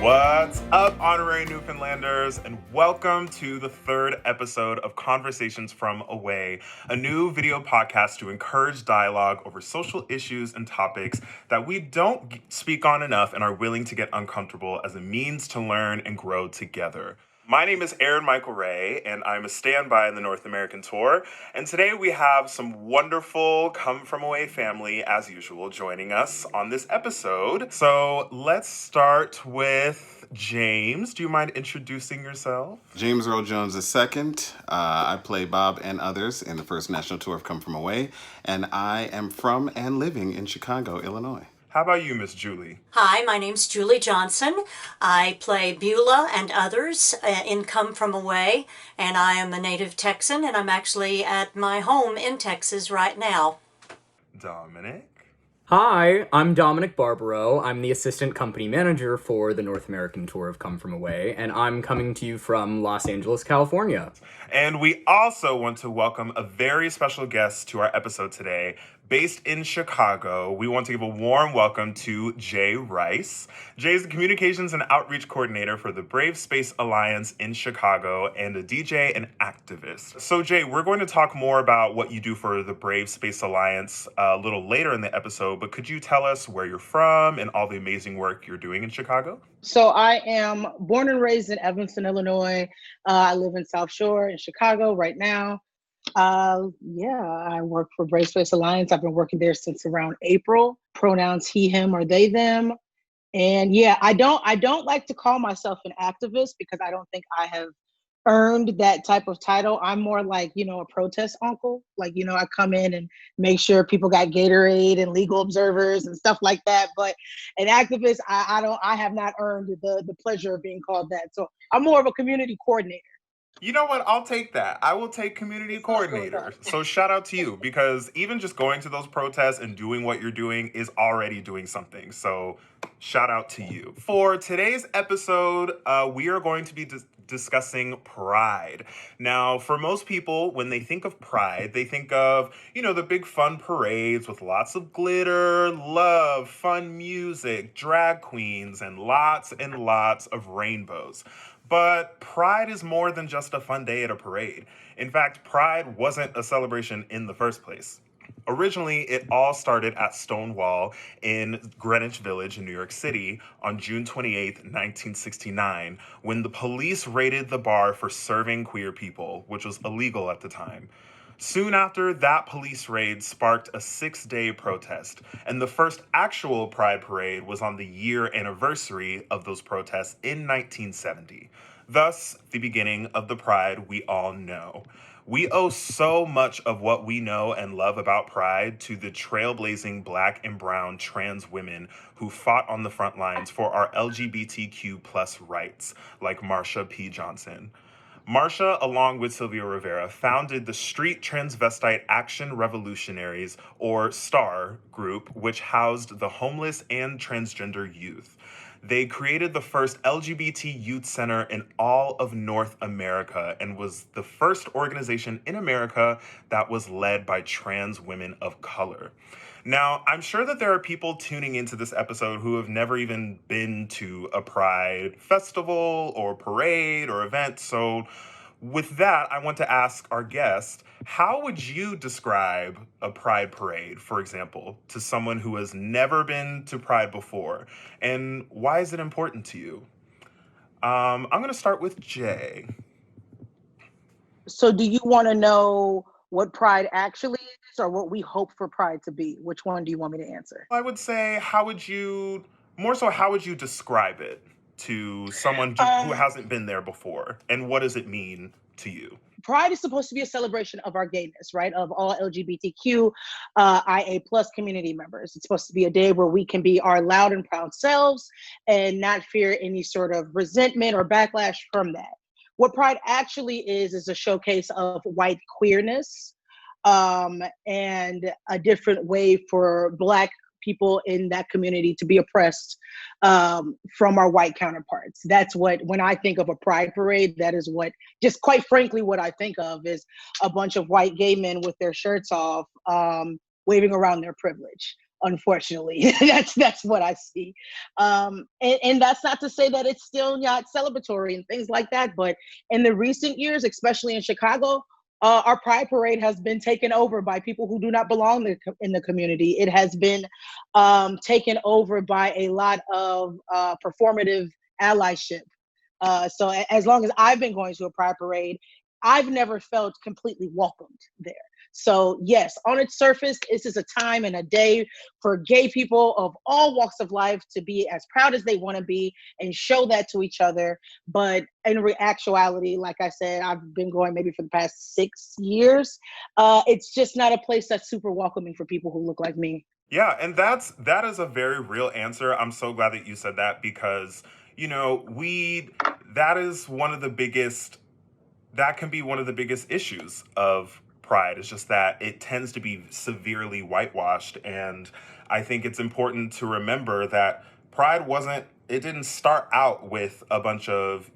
What's up, honorary Newfoundlanders, and welcome to the third episode of Conversations from Away, a new video podcast to encourage dialogue over social issues and topics that we don't speak on enough and are willing to get uncomfortable as a means to learn and grow together. My name is Aaron Michael Ray, and I'm a standby in the North American tour. And today we have some wonderful Come From Away family, as usual, joining us on this episode. So let's start with James. Do you mind introducing yourself? James Earl Jones II. I play Bob and others in the first national tour of Come From Away, and I am from and living in Chicago, Illinois. How about you, Miss Julie? Hi, my name's Julie Johnson. I play BEULAH and others in Come From Away, and I am a native Texan, and I'm actually at my home in Texas right now. Dominic? Hi, I'm Dominic Barbaro. I'm the assistant company manager for the North American tour of Come From Away, and I'm coming to you from Los Angeles, California. And we also want to welcome a very special guest to our episode today. Based in Chicago, we want to give a warm welcome to Jae Rice. Jae is the Communications and Outreach Coordinator for the Brave Space Alliance in Chicago and a DJ and activist. So Jae, we're going to talk more about what you do for the Brave Space Alliance a little later in the episode, but could you tell us where you're from and all the amazing work you're doing in Chicago? So I am born and raised in Evanston, Illinois. I live in South Shore in Chicago right now. I work for Brave Space Alliance. I've been working there since around April. Pronouns he, him, or they, them. And I don't like to call myself an activist because I don't think I have earned that type of title. I'm more like, a protest uncle. Like, I come in and make sure people got Gatorade and legal observers and stuff like that. But an activist, I have not earned the pleasure of being called that. So I'm more of a community coordinator. You know what? I'll take that. I will take community coordinator. So shout out to you, because even just going to those protests and doing what you're doing is already doing something. So shout out to you. For today's episode, we are going to be discussing pride. Now, for most people, when they think of pride, they think of, the big fun parades with lots of glitter, love, fun music, drag queens, and lots of rainbows. But Pride is more than just a fun day at a parade. In fact, Pride wasn't a celebration in the first place. Originally, it all started at Stonewall in Greenwich Village in New York City on June 28, 1969, when the police raided the bar for serving queer people, which was illegal at the time. Soon after, that police raid sparked a 6-day protest, and the first actual Pride Parade was on the year anniversary of those protests in 1970. Thus, the beginning of the Pride we all know. We owe so much of what we know and love about Pride to the trailblazing Black and brown trans women who fought on the front lines for our LGBTQ plus rights, like Marsha P. Johnson. Marsha, along with Sylvia Rivera, founded the Street Transvestite Action Revolutionaries, or STAR group, which housed the homeless and transgender youth. They created the first LGBT youth center in all of North America and was the first organization in America that was led by trans women of color. Now, I'm sure that there are people tuning into this episode who have never even been to a Pride festival or parade or event. So with that, I want to ask our guest, how would you describe a Pride parade, for example, to someone who has never been to Pride before? And why is it important to you? I'm going to start with Jae. So do you want to know what Pride actually is or what we hope for Pride to be? Which one do you want me to answer? I would say, how would you describe it to someone who hasn't been there before? And what does it mean to you? Pride is supposed to be a celebration of our gayness, right? Of all LGBTQ, IA plus community members. It's supposed to be a day where we can be our loud and proud selves and not fear any sort of resentment or backlash from that. What Pride actually is a showcase of white queerness and a different way for Black people in that community to be oppressed from our white counterparts. That's what, when I think of a Pride parade, that is what, just quite frankly, what I think of is a bunch of white gay men with their shirts off, waving around their privilege. Unfortunately, that's what I see. And that's not to say that it's still not celebratory and things like that. But in the recent years, especially in Chicago, our Pride Parade has been taken over by people who do not belong in the community. It has been taken over by a lot of performative allyship. So as long as I've been going to a Pride Parade, I've never felt completely welcomed there. So yes, on its surface, this is a time and a day for gay people of all walks of life to be as proud as they want to be and show that to each other. But in actuality, like I said, I've been going maybe for the past 6 years. It's just not a place that's super welcoming for people who look like me. Yeah, and that is a very real answer. I'm so glad that you said that because, that is one of the biggest that can be one of the biggest issues of Pride. It's just that it tends to be severely whitewashed. And I think it's important to remember that Pride it didn't start out with a bunch of,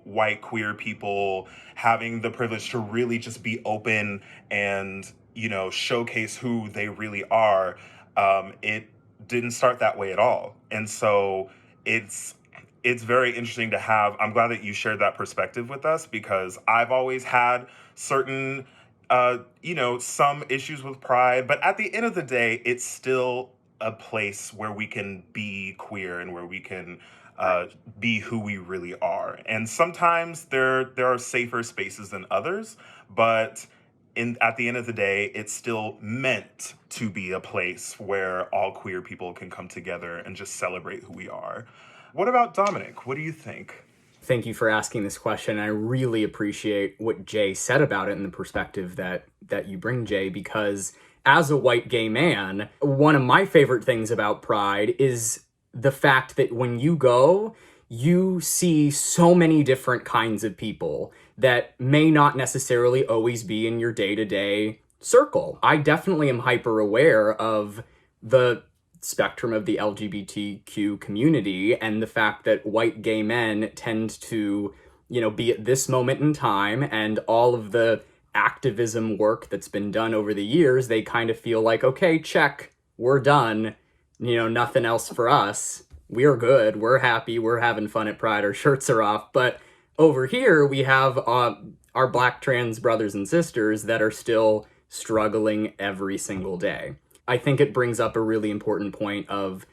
white queer people having the privilege to really just be open and, showcase who they really are. It didn't start that way at all. And so it's very interesting to have. I'm glad that you shared that perspective with us because I've always had certain, some issues with Pride. But at the end of the day, it's still a place where we can be queer and where we can be who we really are. And sometimes there are safer spaces than others, but at the end of the day, it's still meant to be a place where all queer people can come together and just celebrate who we are. What about Dominic? What do you think? Thank you for asking this question. I really appreciate what Jay said about it and the perspective that you bring, Jay, because as a white gay man, one of my favorite things about Pride is the fact that when you go, you see so many different kinds of people that may not necessarily always be in your day-to-day circle. I definitely am hyper aware of the spectrum of the LGBTQ community and the fact that white gay men tend to, be at this moment in time, and all of the activism work that's been done over the years, they kind of feel like, okay, check, we're done, nothing else for us. We're good, we're happy, we're having fun at Pride, our shirts are off. But over here, we have our Black trans brothers and sisters that are still struggling every single day. I think it brings up a really important point of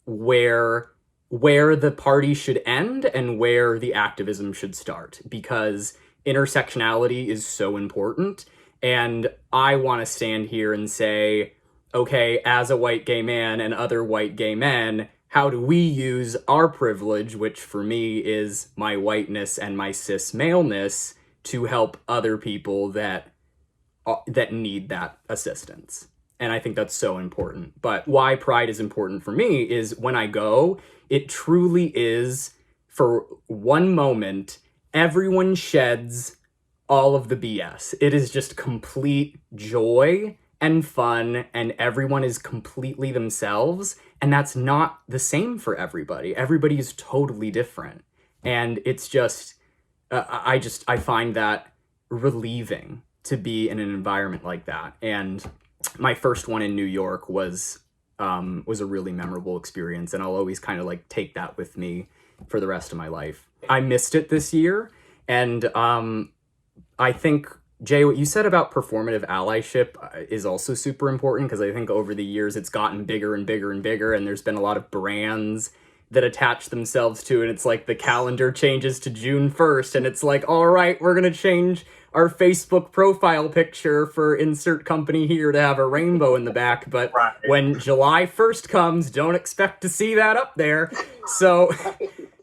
where the party should end and where the activism should start, because intersectionality is so important. And I want to stand here and say, okay, as a white gay man and other white gay men, how do we use our privilege, which for me is my whiteness and my cis maleness, to help other people that need that assistance? And I think that's so important. But why Pride is important for me is when I go, it truly is, for one moment, everyone sheds all of the BS. It is just complete joy and fun, and everyone is completely themselves. And that's not the same for everybody. Everybody is totally different. And it's just, I find that relieving to be in an environment like that. And my first one in New York was a really memorable experience, and I'll always kind of take that with me for the rest of my life. I missed it this year, and I think, Jay, what you said about performative allyship is also super important, because I think over the years it's gotten bigger and bigger and bigger, and there's been a lot of brands that attach themselves to it. It's like the calendar changes to June 1st, and it's like, all right, we're going to change our Facebook profile picture for insert company here to have a rainbow in the back. But when July 1st comes, don't expect to see that up there. So,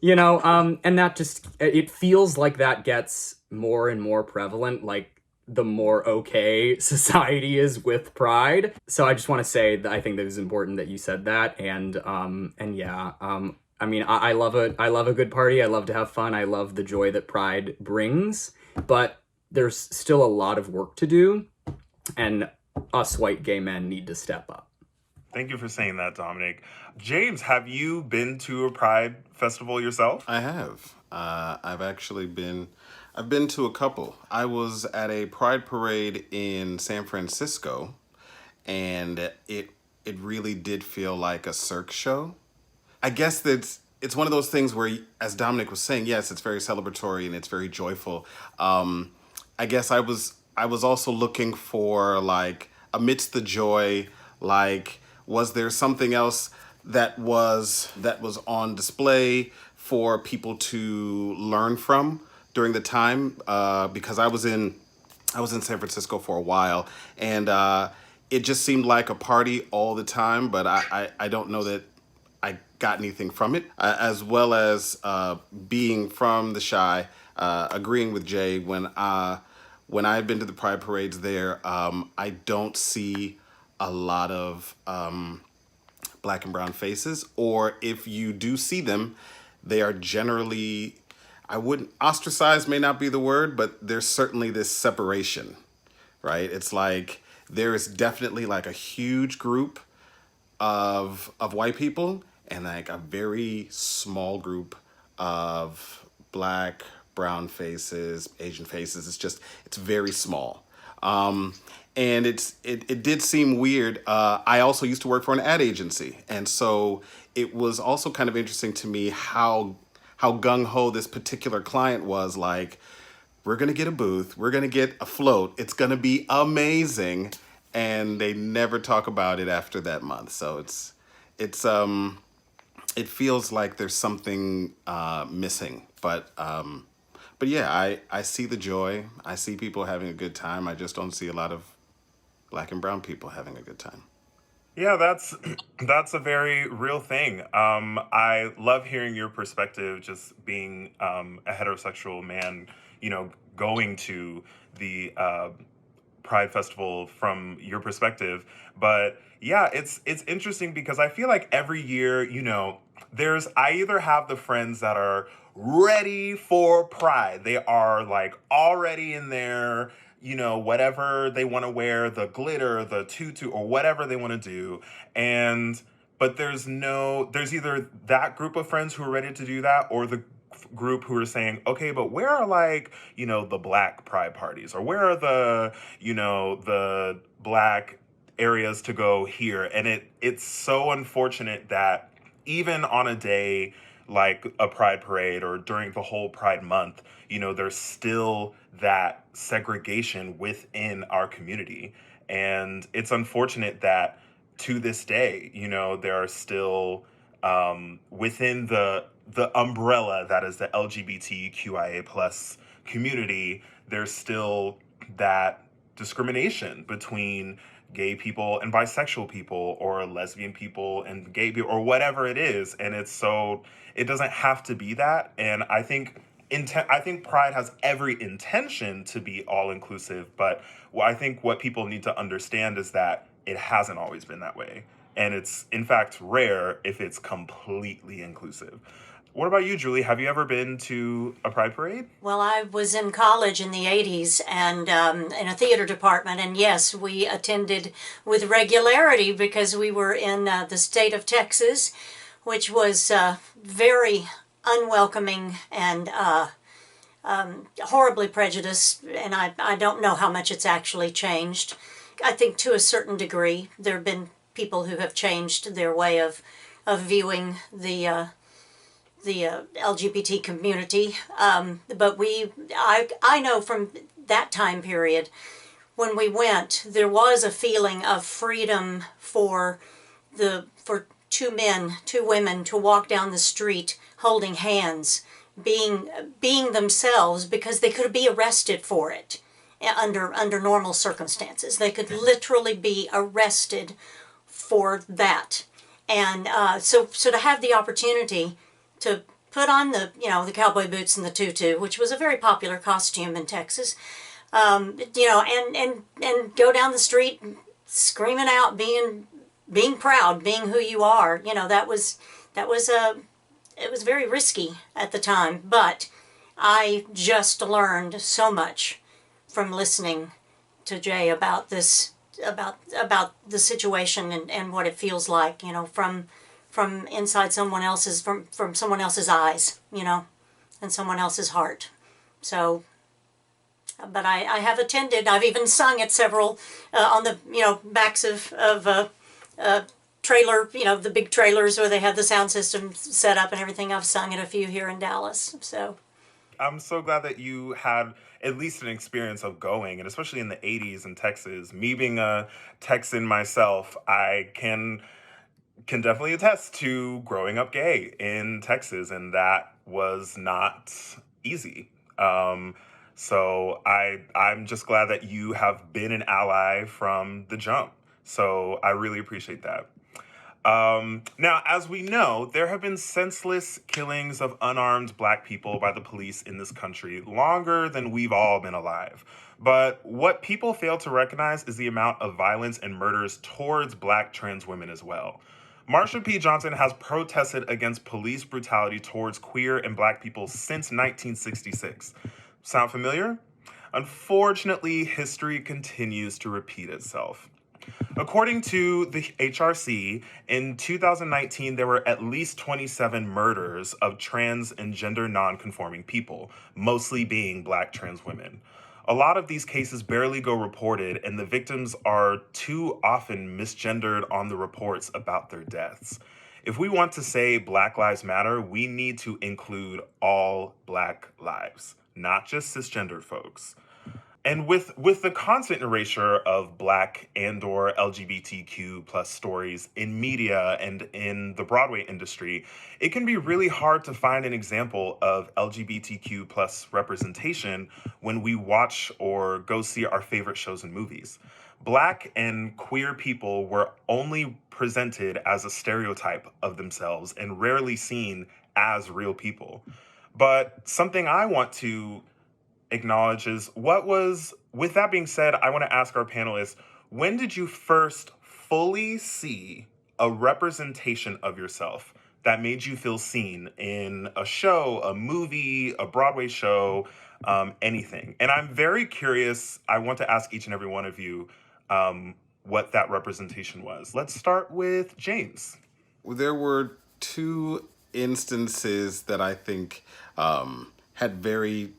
and that just, it feels like that gets more and more prevalent, the more okay society is with Pride. So I just want to say that I think that it's important that you said that. And yeah, I love a good party. I love to have fun. I love the joy that Pride brings, but there's still a lot of work to do, and us white gay men need to step up. Thank you for saying that, Dominic. James, have you been to a Pride festival yourself? I have. I've been to a couple. I was at a Pride parade in San Francisco, and it it really did feel like a cirque show. I guess that it's one of those things where, as Dominic was saying, yes, it's very celebratory and it's very joyful. I guess I was also looking for, like, amidst the joy, like, was there something else that was on display for people to learn from during the time? Because I was in San Francisco for a while, and it just seemed like a party all the time. But I don't know that I got anything from it, as well as being from the Shy, agreeing with Jay when I've been to the Pride parades there. I don't see a lot of black and brown faces, or if you do see them, they are generally, I wouldn't, ostracized may not be the word, but there's certainly this separation, right? It's like there is definitely like a huge group of white people and like a very small group of black, brown faces, Asian faces. It's very small. And it did seem weird. I also used to work for an ad agency, and so it was also kind of interesting to me how gung ho this particular client was. Like, we're gonna get a booth, we're gonna get a float, it's gonna be amazing, and they never talk about it after that month. So it's it feels like there's something missing, but yeah, I see the joy. I see people having a good time. I just don't see a lot of black and brown people having a good time. Yeah, that's a very real thing. I love hearing your perspective, just being a heterosexual man, going to the Pride Festival from your perspective. But yeah, it's interesting because I feel like every year, I either have the friends that are ready for Pride. They are like already in there, whatever they want to wear, the glitter, the tutu, or whatever they want to do. But there's either that group of friends who are ready to do that, or the group who are saying, okay, but where are, like, the black pride parties, or where are the black areas to go here? And it's so unfortunate that even on a day like a pride parade or during the whole Pride month, there's still that segregation within our community. And it's unfortunate that to this day, there are still within the umbrella that is the LGBTQIA plus community, there's still that discrimination between gay people and bisexual people, or lesbian people and gay people, or whatever it is. And it doesn't have to be that. And I think Pride has every intention to be all inclusive, but I think what people need to understand is that it hasn't always been that way. And it's, in fact, rare if it's completely inclusive. What about you, Julie? Have you ever been to a Pride parade? Well, I was in college in the 80s and in a theater department, and yes, we attended with regularity because we were in the state of Texas, which was very unwelcoming and horribly prejudiced, and I don't know how much it's actually changed. I think to a certain degree there have been people who have changed their way of viewing the LGBT community, but I know from that time period when we went, there was a feeling of freedom for two women to walk down the street holding hands, being themselves, because they could be arrested for it under normal circumstances. They could literally be arrested for that, and so to have the opportunity to put on the cowboy boots and the tutu, which was a very popular costume in Texas, and go down the street screaming out, being proud, being who you are. It was very risky at the time, but I just learned so much from listening to Jay about this, about the situation and what it feels like, from inside someone else's, from someone else's eyes, and someone else's heart. So, but I have attended. I've even sung at several on the backs of trailer, the big trailers where they have the sound system set up and everything. I've sung at a few here in Dallas. So I'm so glad that you had at least an experience of going, and especially in the 80s in Texas. Me being a Texan myself, I can definitely attest to growing up gay in Texas, and that was not easy. So I'm just glad that you have been an ally from the jump. So I really appreciate that. Now, as we know, there have been senseless killings of unarmed black people by the police in this country longer than we've all been alive. But what people fail to recognize is the amount of violence and murders towards black trans women as well. Marsha P. Johnson has protested against police brutality towards queer and black people since 1966. Sound familiar? Unfortunately, history continues to repeat itself. According to the HRC, in 2019, there were at least 27 murders of trans and gender non-conforming people, mostly being black trans women. A lot of these cases barely go reported, and the victims are too often misgendered on the reports about their deaths. If we want to say Black Lives Matter, we need to include all Black lives, not just cisgendered folks. And with the constant erasure of Black and or LGBTQ plus stories in media and in the Broadway industry, it can be really hard to find an example of LGBTQ plus representation when we watch or go see our favorite shows and movies. Black and queer people were only presented as a stereotype of themselves and rarely seen as real people. But something I want to acknowledges with that being said, I want to ask our panelists, when did you first fully see a representation of yourself that made you feel seen in a show, a movie, a Broadway show, anything? And I'm very curious. I want to ask each and every one of you what that representation was. Let's start with James. There were two instances that I think had very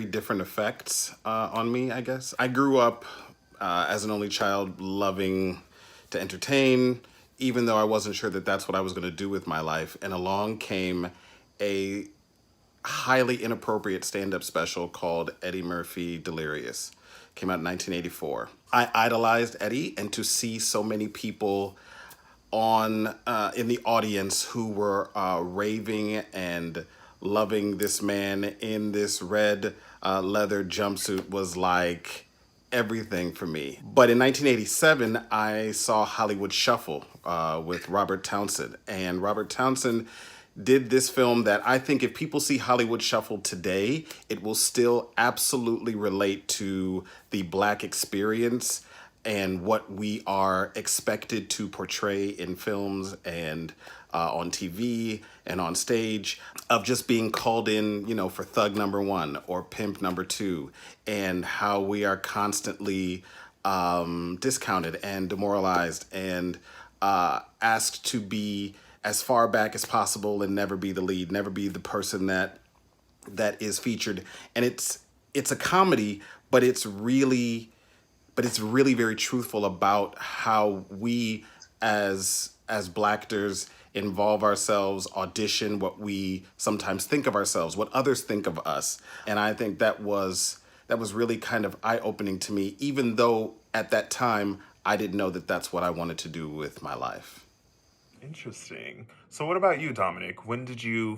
different effects on me, I guess. I grew up as an only child loving to entertain, even though I wasn't sure that that's what I was going to do with my life. And along came a highly inappropriate stand-up special called Eddie Murphy Delirious. Came out in 1984. I idolized Eddie, and to see so many people in the audience who were raving and loving this man in this red leather jumpsuit was like everything for me. But in 1987, I saw Hollywood Shuffle with Robert Townsend. And Robert Townsend did this film that I think if people see Hollywood Shuffle today, it will still absolutely relate to the Black experience and what we are expected to portray in films and on TV and on stage, of just being called in, for thug number one or pimp number two, and how we are constantly discounted and demoralized and asked to be as far back as possible and never be the lead, never be the person that is featured. And it's a comedy, but it's really very truthful about how we as Black actors involve ourselves, audition what we sometimes think of ourselves, what others think of us. And I think that was really kind of eye-opening to me, even though at that time I didn't know that that's what I wanted to do with my life. Interesting. So what about you, Dominic? When did you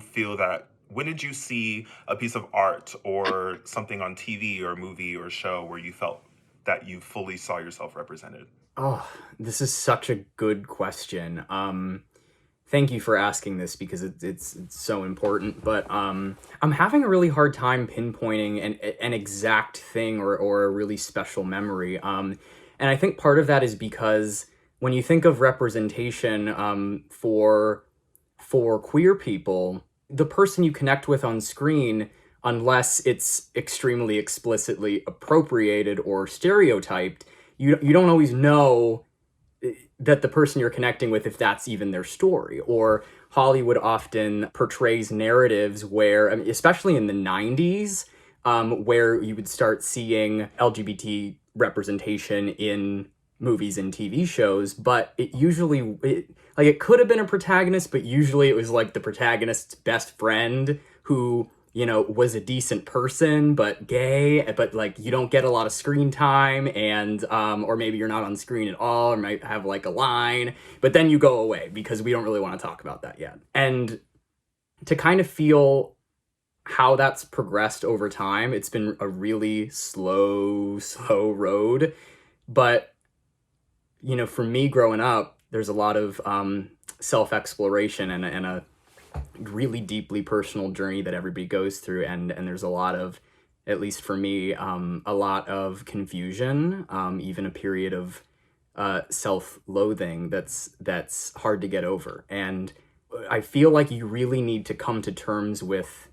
see a piece of art or something on TV or movie or show where you felt that you fully saw yourself represented? Oh, this is such a good question. Thank you for asking this because it's so important. But I'm having a really hard time pinpointing an exact thing or a really special memory. And I think part of that is because when you think of representation for queer people, the person you connect with on screen, unless it's extremely explicitly appropriated or stereotyped, you don't always know that the person you're connecting with, if that's even their story. Or Hollywood often portrays narratives where, especially in the 90s, where you would start seeing LGBT representation in movies and TV shows, but it could have been a protagonist, but usually it was like the protagonist's best friend who, was a decent person, but gay, but like you don't get a lot of screen time, and, or maybe you're not on screen at all, or might have like a line, but then you go away because we don't really want to talk about that yet. And to kind of feel how that's progressed over time, it's been a really slow road, but for me growing up, there's a lot of self-exploration and a really deeply personal journey that everybody goes through. And there's a lot of, at least for me, a lot of confusion, even a period of self-loathing that's hard to get over. And I feel like you really need to come to terms with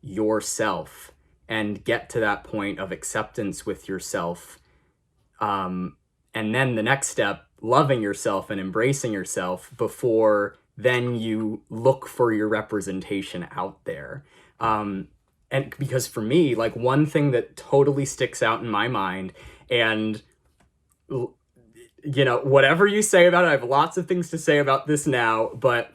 yourself and get to that point of acceptance with yourself. And then the next step, loving yourself and embracing yourself before then you look for your representation out there. And because for me, like one thing that totally sticks out in my mind, and whatever you say about it, I have lots of things to say about this now, but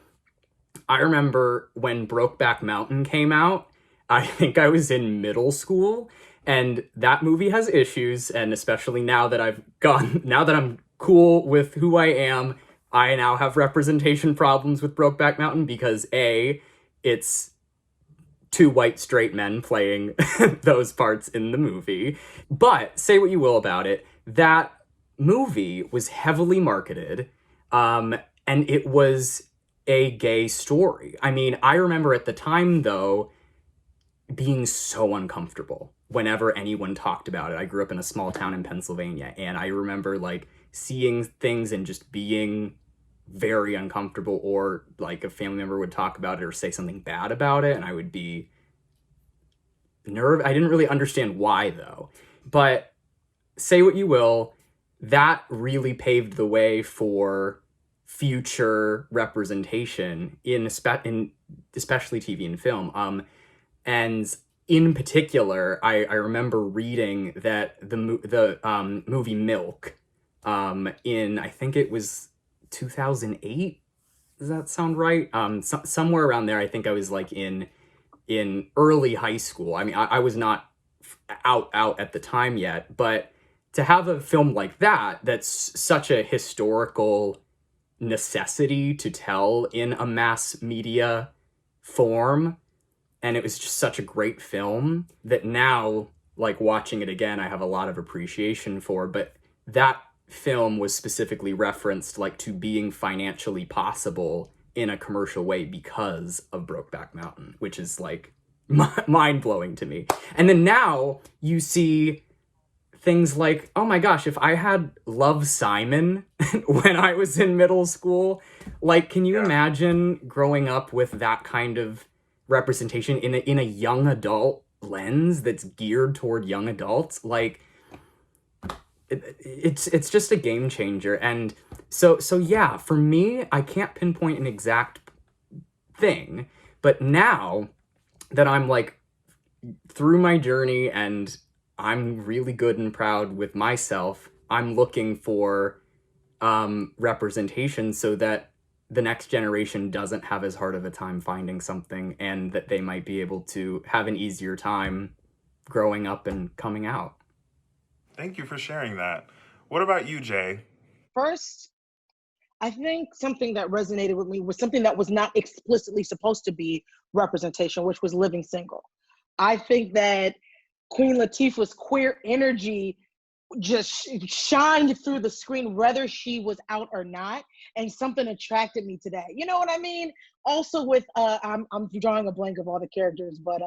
I remember when Brokeback Mountain came out, I think I was in middle school, and that movie has issues, and especially now that I'm cool with who I am, I now have representation problems with Brokeback Mountain because A, it's two white straight men playing those parts in the movie. But say what you will about it, that movie was heavily marketed, and it was a gay story. I mean, I remember at the time, though, being so uncomfortable whenever anyone talked about it. I grew up in a small town in Pennsylvania, and I remember like seeing things and just being very uncomfortable, or like a family member would talk about it or say something bad about it, and I would be nervous. I didn't really understand why, though. But say what you will, that really paved the way for future representation in especially TV and film. And in particular, I remember reading that the movie Milk, in, I think it was 2008. Does that sound right? Somewhere around there. I think I was like in early high school. I mean, I was not out at the time yet, but to have a film like that's such a historical necessity to tell in a mass media form, and it was just such a great film that now, like watching it again, I have a lot of appreciation for. But that film was specifically referenced like to being financially possible in a commercial way because of Brokeback Mountain, which is like mind-blowing to me. And then now you see things like, oh my gosh, if I had Love, Simon when I was in middle school, like, can you imagine growing up with that kind of representation in a young adult lens that's geared toward young adults? Like, it's just a game changer. And so yeah, for me, I can't pinpoint an exact thing, but now that I'm like through my journey and I'm really good and proud with myself, I'm looking for representation so that the next generation doesn't have as hard of a time finding something, and that they might be able to have an easier time growing up and coming out. Thank you for sharing that. What about you, Jae? First, I think something that resonated with me was something that was not explicitly supposed to be representation, which was Living Single. I think that Queen Latifah's queer energy just shined through the screen, whether she was out or not, and something attracted me to that. You know what I mean? Also with, I'm drawing a blank of all the characters, but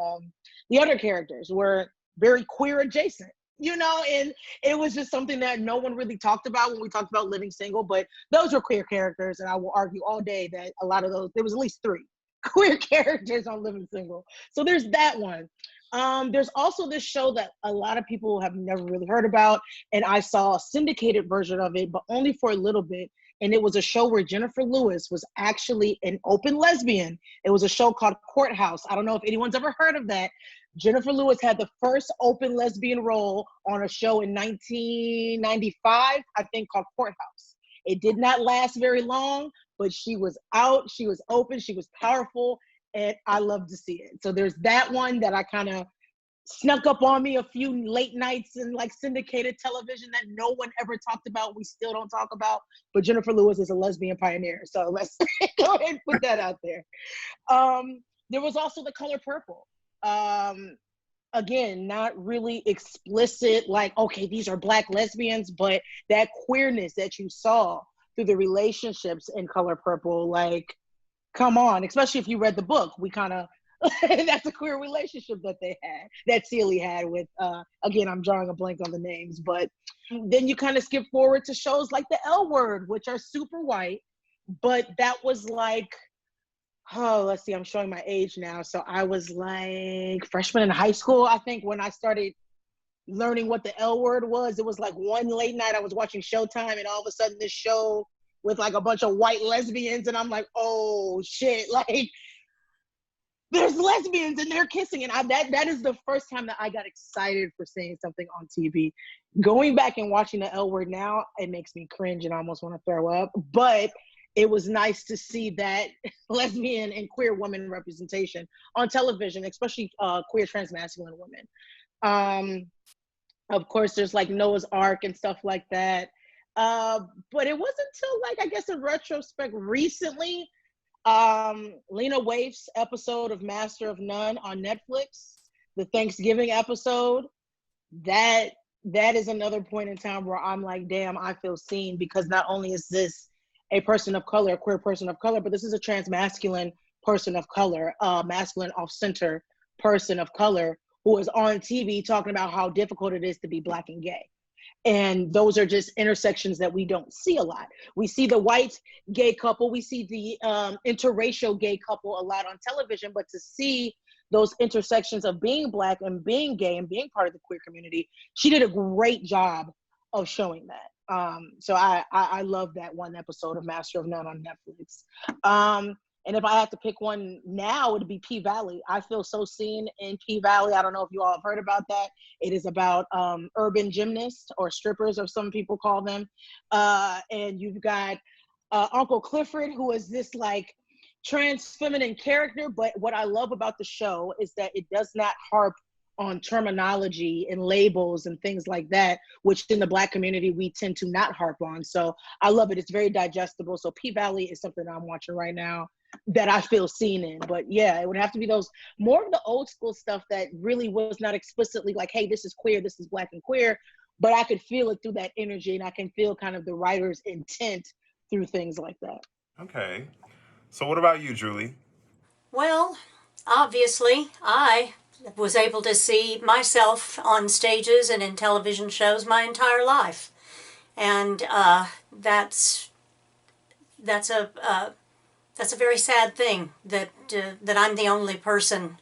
the other characters were very queer adjacent, and it was just something that no one really talked about when we talked about Living Single, but those were queer characters, and I will argue all day that a lot of those, there was at least 3 queer characters on Living Single. So there's that one. There's also this show that a lot of people have never really heard about, and I saw a syndicated version of it, but only for a little bit. And it was a show where Jennifer Lewis was actually an open lesbian. It was a show called Courthouse. I don't know if anyone's ever heard of that. Jennifer Lewis had the first open lesbian role on a show in 1995, I think, called Courthouse. It did not last very long, but she was out, she was open, she was powerful, and I love to see it. So there's that one that I kind of snuck up on me a few late nights in like syndicated television that no one ever talked about. We still don't talk about, but Jennifer Lewis is a lesbian pioneer. So let's go ahead and put that out there. There was also The Color Purple. Again, not really explicit, like, okay, these are Black lesbians, but that queerness that you saw through the relationships in Color Purple, like, come on, especially if you read the book, we kind of, that's a queer relationship that they had, that Celie had with, again, I'm drawing a blank on the names, but then you kind of skip forward to shows like The L Word, which are super white, but that was like, oh, let's see, I'm showing my age now. So I was like freshman in high school, I think, when I started learning what The L Word was. It was like one late night I was watching Showtime, and all of a sudden this show with like a bunch of white lesbians, and I'm like, oh shit, like, there's lesbians and they're kissing. And that is the first time that I got excited for seeing something on TV. Going back and watching The L Word now, it makes me cringe and I almost want to throw up. But it was nice to see that lesbian and queer woman representation on television, especially queer transmasculine women. Of course, there's like Noah's Ark and stuff like that. But it wasn't until, like, I guess in retrospect recently, Lena Waithe's episode of Master of None on Netflix, the Thanksgiving episode, that is another point in time where I'm like, damn, I feel seen, because not only is this a person of color, a queer person of color, but this is a transmasculine person of color, masculine off-center person of color who is on TV talking about how difficult it is to be Black and gay. And those are just intersections that we don't see a lot. We see the white gay couple, we see the interracial gay couple a lot on television, but to see those intersections of being Black and being gay and being part of the queer community, she did a great job of showing that. So I love that one episode of Master of None on Netflix. And if I had to pick one now, it would be P-Valley. I feel so seen in P-Valley. I don't know if you all have heard about that. It is about urban gymnasts, or strippers, or some people call them. And you've got Uncle Clifford, who is this like trans feminine character. But what I love about the show is that it does not harp on terminology and labels and things like that, which in the Black community we tend to not harp on. So I love it. It's very digestible. So P-Valley is something I'm watching right now that I feel seen in. But yeah, it would have to be those more of the old school stuff that really was not explicitly like, hey, this is queer, this is Black and queer, but I could feel it through that energy, and I can feel kind of the writer's intent through things like that. Okay. So what about you, Julie? Well, obviously, I was able to see myself on stages and in television shows my entire life, and that's a very sad thing that I'm the only person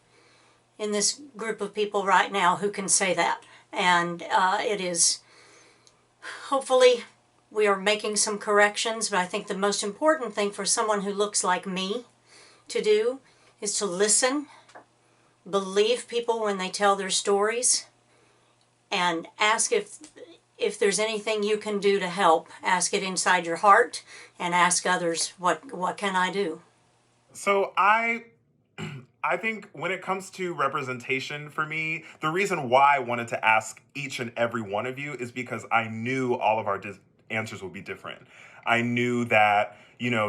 in this group of people right now who can say that. And it is, hopefully, we are making some corrections, but I think the most important thing for someone who looks like me to do is to listen, believe people when they tell their stories, and ask if there's anything you can do to help. Ask it inside your heart, and ask others, what can I do? So I think when it comes to representation for me, the reason why I wanted to ask each and every one of you is because I knew all of our answers would be different. I knew that,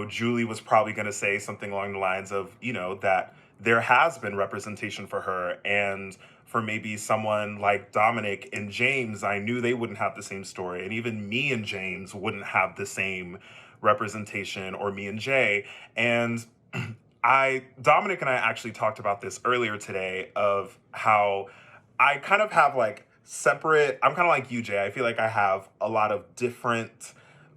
Julie was probably going to say something along the lines of, that there has been representation for her. And for maybe someone like Dominic and James, I knew they wouldn't have the same story. And even me and James wouldn't have the same representation, or me and Jae. And Dominic and I actually talked about this earlier today, of how I kind of have like separate, I'm kind of like you, Jae. I feel like I have a lot of different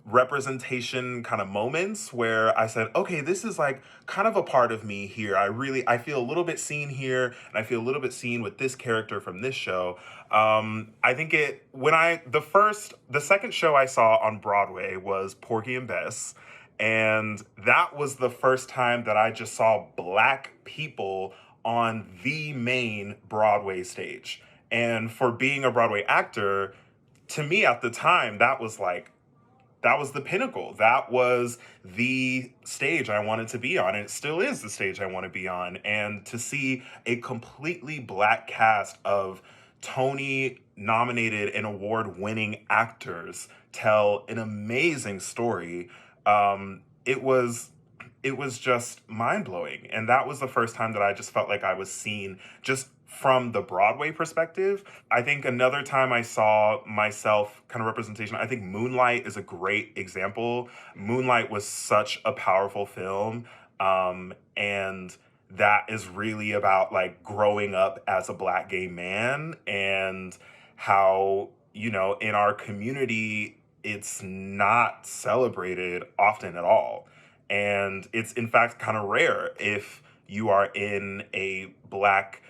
representation kind of moments where I said, okay, this is like kind of a part of me here. I feel a little bit seen here, and I feel a little bit seen with this character from this show. I think the second show I saw on Broadway was Porgy and Bess. And that was the first time that I just saw Black people on the main Broadway stage. And for being a Broadway actor, to me at the time, that was the pinnacle. That was the stage I wanted to be on. And it still is the stage I want to be on. And to see a completely Black cast of Tony nominated and award winning actors tell an amazing story, it was just mind blowing. And that was the first time that I just felt like I was seen just from the Broadway perspective. I think another time I saw myself kind of representation, I think Moonlight is a great example. Moonlight was such a powerful film. And that is really about like growing up as a Black gay man, and how, in our community, it's not celebrated often at all. And it's in fact kind of rare if you are in a Black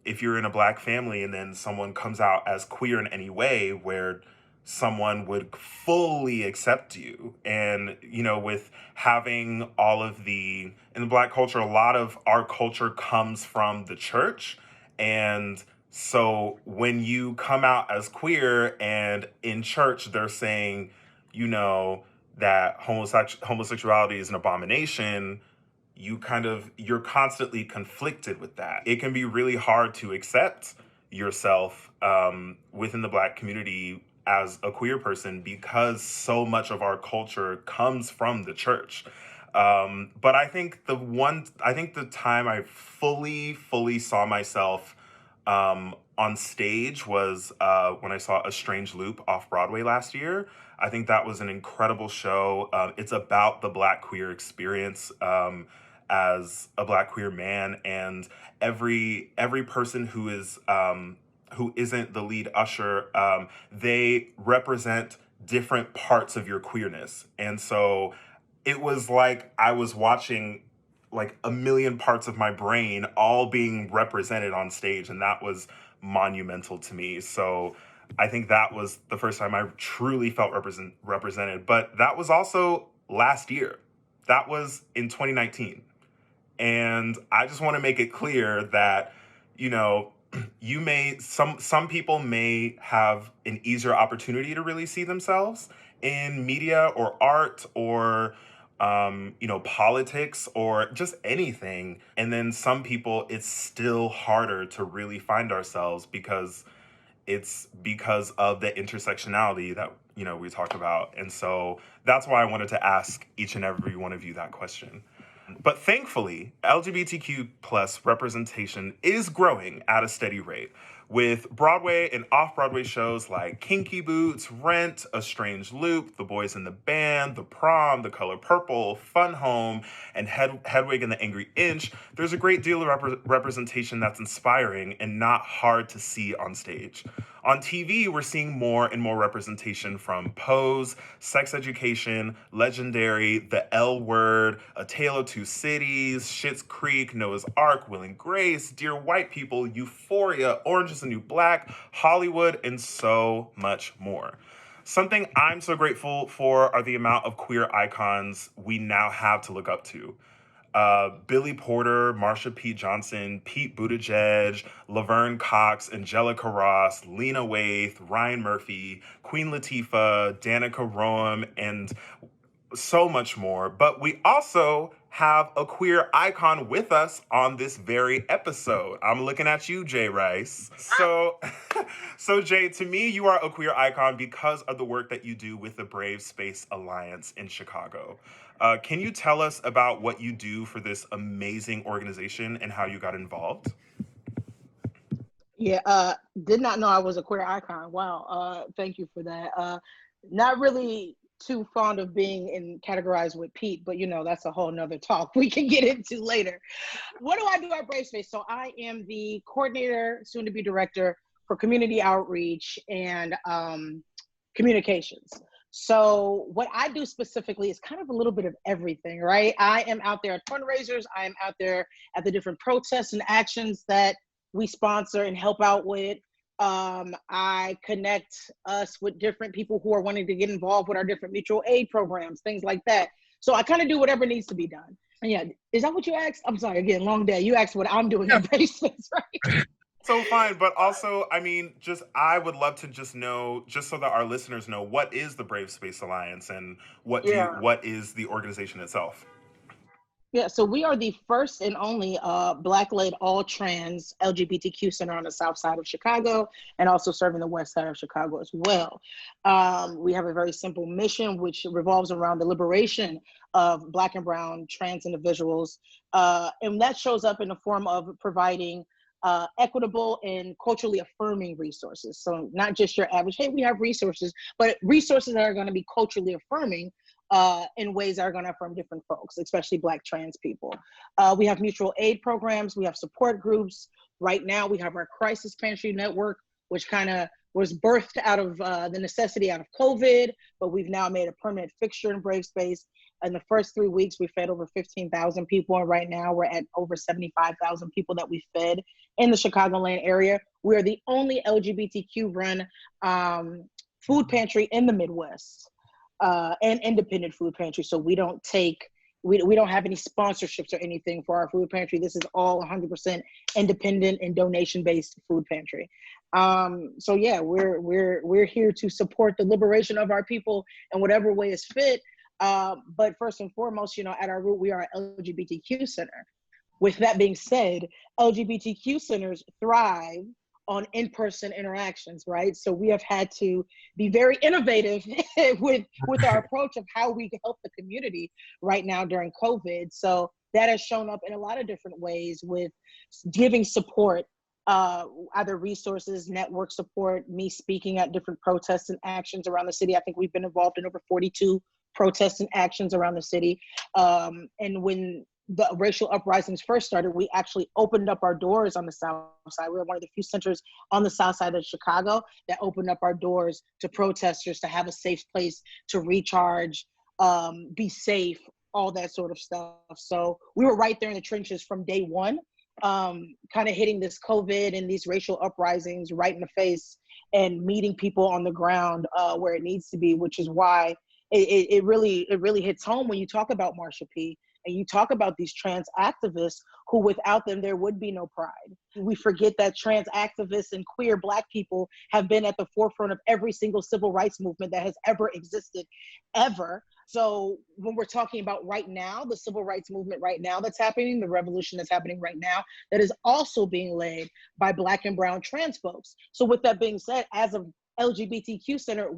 if you're in a Black family and then someone comes out as queer in any way, where someone would fully accept you. And, with having all of in the Black culture, a lot of our culture comes from the church. And so when you come out as queer and in church, they're saying, that homosexuality is an abomination, you're constantly conflicted with that. It can be really hard to accept yourself within the Black community as a queer person, because so much of our culture comes from the church. But I think the time I fully saw myself on stage was when I saw A Strange Loop off Broadway last year. I think that was an incredible show. It's about the Black queer experience as a Black queer man, and every person who isn't the lead usher, they represent different parts of your queerness. And so it was like I was watching like a million parts of my brain all being represented on stage, and that was monumental to me. So I think that was the first time I truly felt represented. But that was also last year. That was in 2019. And I just want to make it clear that, some people may have an easier opportunity to really see themselves in media or art or politics or just anything. And then some people, it's still harder to really find ourselves because of the intersectionality that, we talked about. And so that's why I wanted to ask each and every one of you that question. But thankfully, LGBTQ plus representation is growing at a steady rate, with Broadway and off-Broadway shows like Kinky Boots, Rent, A Strange Loop, The Boys in the Band, The Prom, The Color Purple, Fun Home, and Hedwig and the Angry Inch. There's a great deal of representation that's inspiring and not hard to see on stage. On TV, we're seeing more and more representation from Pose, Sex Education, Legendary, The L Word, A Tale of Two Cities, Schitt's Creek, Noah's Ark, Will and Grace, Dear White People, Euphoria, Orange is the New Black, Hollywood, and so much more. Something I'm so grateful for are the amount of queer icons we now have to look up to. Billy Porter, Marsha P. Johnson, Pete Buttigieg, Laverne Cox, Angelica Ross, Lena Waithe, Ryan Murphy, Queen Latifah, Danica Roem, and so much more. But we also have a queer icon with us on this very episode. I'm looking at you, Jae Rice. So Jae, to me, you are a queer icon because of the work that you do with the Brave Space Alliance in Chicago. Can you tell us about what you do for this amazing organization and how you got involved? Yeah, did not know I was a queer icon. Wow, thank you for that. Not really too fond of being categorized with Pete, but that's a whole nother talk we can get into later. What do I do at Brave Space? So I am the coordinator, soon to be director, for community outreach and communications. So what I do specifically is kind of a little bit of everything, right? I am out there at fundraisers. I am out there at the different protests and actions that we sponsor and help out with. I connect us with different people who are wanting to get involved with our different mutual aid programs, things like that. So I kind of do whatever needs to be done. Yeah, is that what you asked? I'm sorry, again, long day. You asked what I'm doing in Brave Space, right? So fine, but also, I mean, just I would love to just know, just so that our listeners know, what is the Brave Space Alliance and Yeah. what is the organization itself? Yeah, so we are the first and only Black-led all-trans LGBTQ center on the south side of Chicago and also serving the west side of Chicago as well. We have a very simple mission, which revolves around the liberation of Black and brown trans individuals. And that shows up in the form of providing equitable and culturally affirming resources. So not just your average, hey, we have resources, but resources that are going to be culturally affirming in ways that are going to affirm different folks, especially Black trans people. We have mutual aid programs, we have support groups. Right now, we have our crisis pantry network, which kind of was birthed out of the necessity out of COVID, but we've now made a permanent fixture in Brave Space. In the first 3 weeks, we fed over 15,000 people, and right now we're at over 75,000 people that we fed in the Chicagoland area. We are the only LGBTQ-run food pantry in the Midwest. And independent food pantry. So we don't have any sponsorships or anything for our food pantry. This is all 100% independent and donation-based food pantry. So yeah, we're here to support the liberation of our people in whatever way is fit. But first and foremost, at our root, we are an LGBTQ center. With that being said, LGBTQ centers thrive on in-person interactions, right? So we have had to be very innovative with our approach of how we can help the community right now during COVID. So that has shown up in a lot of different ways with giving support, either resources, network support, me speaking at different protests and actions around the city. I think we've been involved in over 42 protests and actions around the city. And when the racial uprisings first started, we actually opened up our doors on the south side. We were one of the few centers on the south side of Chicago that opened up our doors to protesters to have a safe place to recharge, be safe, all that sort of stuff. So we were right there in the trenches from day one, kind of hitting this COVID and these racial uprisings right in the face and meeting people on the ground where it needs to be, which is why it really hits home when you talk about Marsha P. And you talk about these trans activists who without them, there would be no pride. We forget that trans activists and queer Black people have been at the forefront of every single civil rights movement that has ever existed, ever. So when we're talking about right now, the civil rights movement right now that's happening, the revolution that's happening right now, that is also being led by Black and brown trans folks. So with that being said, as a LGBTQ center,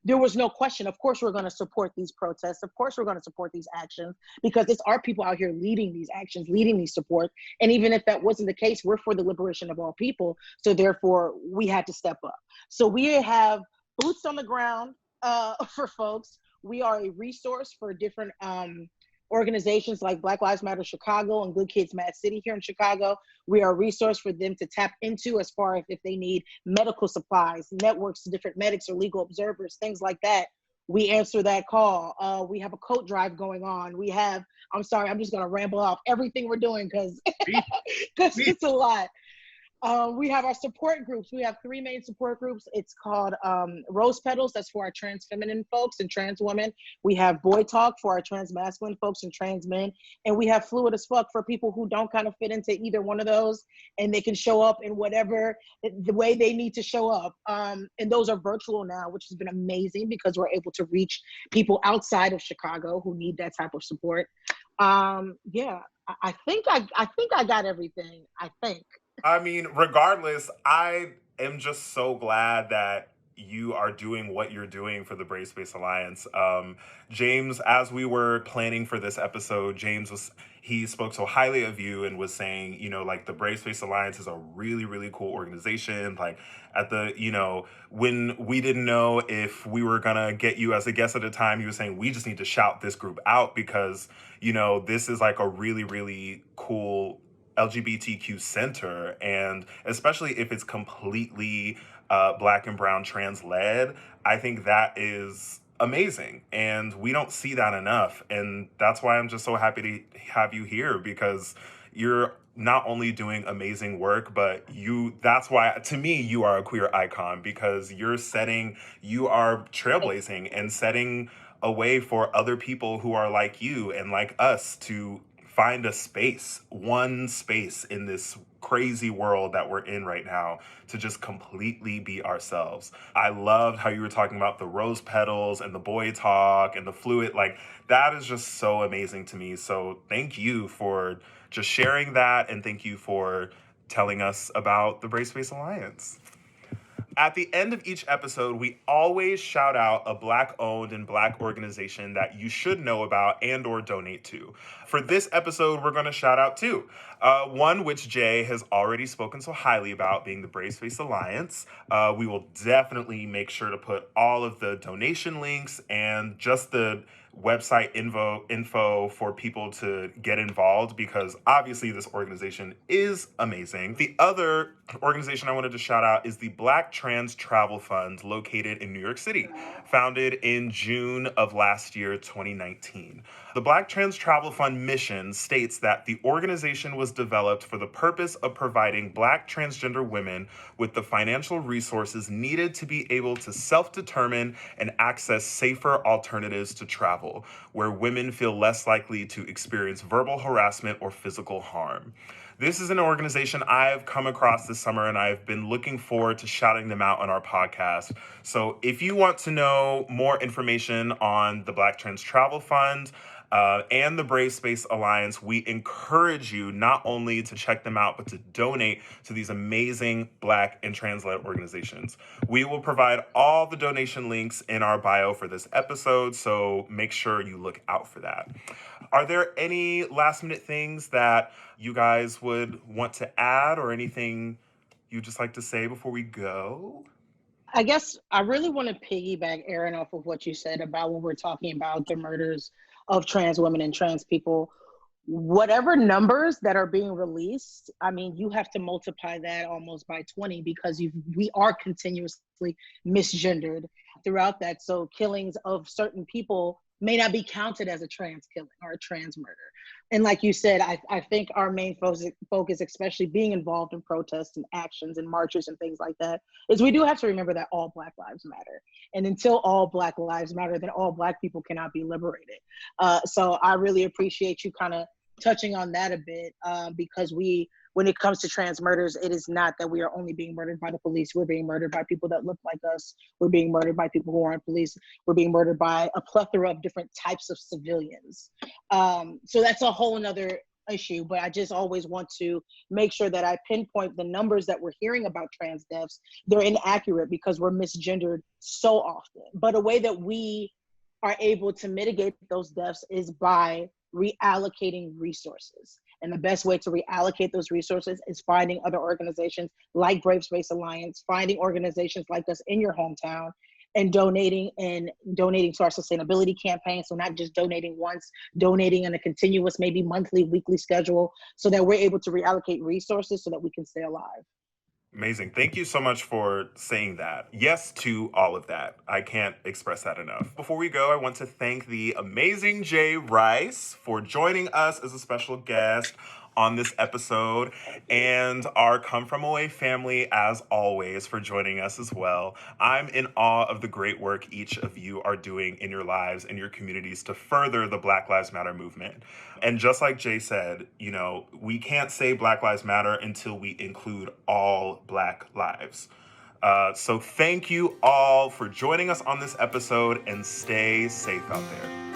there was no question. Of course, we're going to support these protests. Of course, we're going to support these actions because it's our people out here leading these actions, leading these support. And even if that wasn't the case, we're for the liberation of all people. So therefore, we had to step up. So we have boots on the ground for folks. We are a resource for different organizations like Black Lives Matter Chicago and Good Kids Mad City here in Chicago. We are a resource for them to tap into as far as if they need medical supplies, networks to different medics or legal observers, things like that. We answer that call. We have a coat drive going on. I'm sorry, I'm just gonna ramble off everything we're doing because it's a lot. We have our support groups. We have 3 main support groups. It's called Rose Petals. That's for our trans feminine folks and trans women. We have Boy Talk for our trans masculine folks and trans men. And we have Fluid as Fuck for people who don't kind of fit into either one of those. And they can show up in whatever the way they need to show up. And those are virtual now, which has been amazing because we're able to reach people outside of Chicago who need that type of support. Yeah, I think I got everything, I think. I mean, regardless, I am just so glad that you are doing what you're doing for the Brave Space Alliance. James, as we were planning for this episode, he spoke so highly of you and was saying, like the Brave Space Alliance is a really, really cool organization. Like when we didn't know if we were gonna get you as a guest at a time, he was saying, we just need to shout this group out because, this is like a really, really cool LGBTQ center, and especially if it's completely Black and brown trans led, I think that is amazing, and we don't see that enough, and that's why I'm just so happy to have you here because you're not only doing amazing work, but that's why, to me, you are a queer icon, because you are trailblazing and setting a way for other people who are like you and like us to find one space in this crazy world that we're in right now, to just completely be ourselves. I loved how you were talking about the rose petals and the boy talk and the fluid. Like, that is just so amazing to me. So thank you for just sharing that, and thank you for telling us about the Brave Space Alliance. At the end of each episode, we always shout out a Black-owned and Black organization that you should know about and or donate to. For this episode, we're going to shout out two. One which Jae has already spoken so highly about, being the Brave Space Alliance. We will definitely make sure to put all of the donation links and just the website info for people to get involved, because obviously this organization is amazing. The other organization I wanted to shout out is the Black Trans Travel Fund, located in New York City, founded in June of last year, 2019. The Black Trans Travel Fund mission states that the organization was developed for the purpose of providing Black transgender women with the financial resources needed to be able to self-determine and access safer alternatives to travel, where women feel less likely to experience verbal harassment or physical harm. This is an organization I've come across this summer, and I've been looking forward to shouting them out on our podcast. So if you want to know more information on the Black Trans Travel Fund and the Brave Space Alliance, we encourage you not only to check them out, but to donate to these amazing Black and trans-led organizations. We will provide all the donation links in our bio for this episode, so make sure you look out for that. Are there any last-minute things that you guys would want to add, or anything you'd just like to say before we go? I guess I really want to piggyback, Aaron, off of what you said about when we're talking about the murders of trans women and trans people. Whatever numbers that are being released, I mean, you have to multiply that almost by 20, because we are continuously misgendered throughout that. So killings of certain people may not be counted as a trans killing or a trans murder. And like you said, I think our main focus, especially being involved in protests and actions and marches and things like that, is we do have to remember that all Black lives matter. And until all Black lives matter, then all Black people cannot be liberated. So I really appreciate you kind of touching on that a bit, because when it comes to trans murders, it is not that we are only being murdered by the police. We're being murdered by people that look like us. We're being murdered by people who aren't police. We're being murdered by a plethora of different types of civilians. So that's a whole another issue, but I just always want to make sure that I pinpoint the numbers that we're hearing about trans deaths. They're inaccurate because we're misgendered so often. But a way that we are able to mitigate those deaths is by reallocating resources. And the best way to reallocate those resources is finding other organizations like Brave Space Alliance, finding organizations like us in your hometown, and donating to our sustainability campaign. So not just donating once, donating on a continuous, maybe monthly, weekly schedule, so that we're able to reallocate resources so that we can stay alive. Amazing. Thank you so much for saying that. Yes to all of that. I can't express that enough. Before we go, I want to thank the amazing Jae Rice for joining us as a special guest on this episode, and our Come From Away family, as always, for joining us as well. I'm in awe of the great work each of you are doing in your lives and your communities to further the Black Lives Matter movement. And just like Jae said, we can't say Black Lives Matter until we include all Black lives. So thank you all for joining us on this episode, and stay safe out there.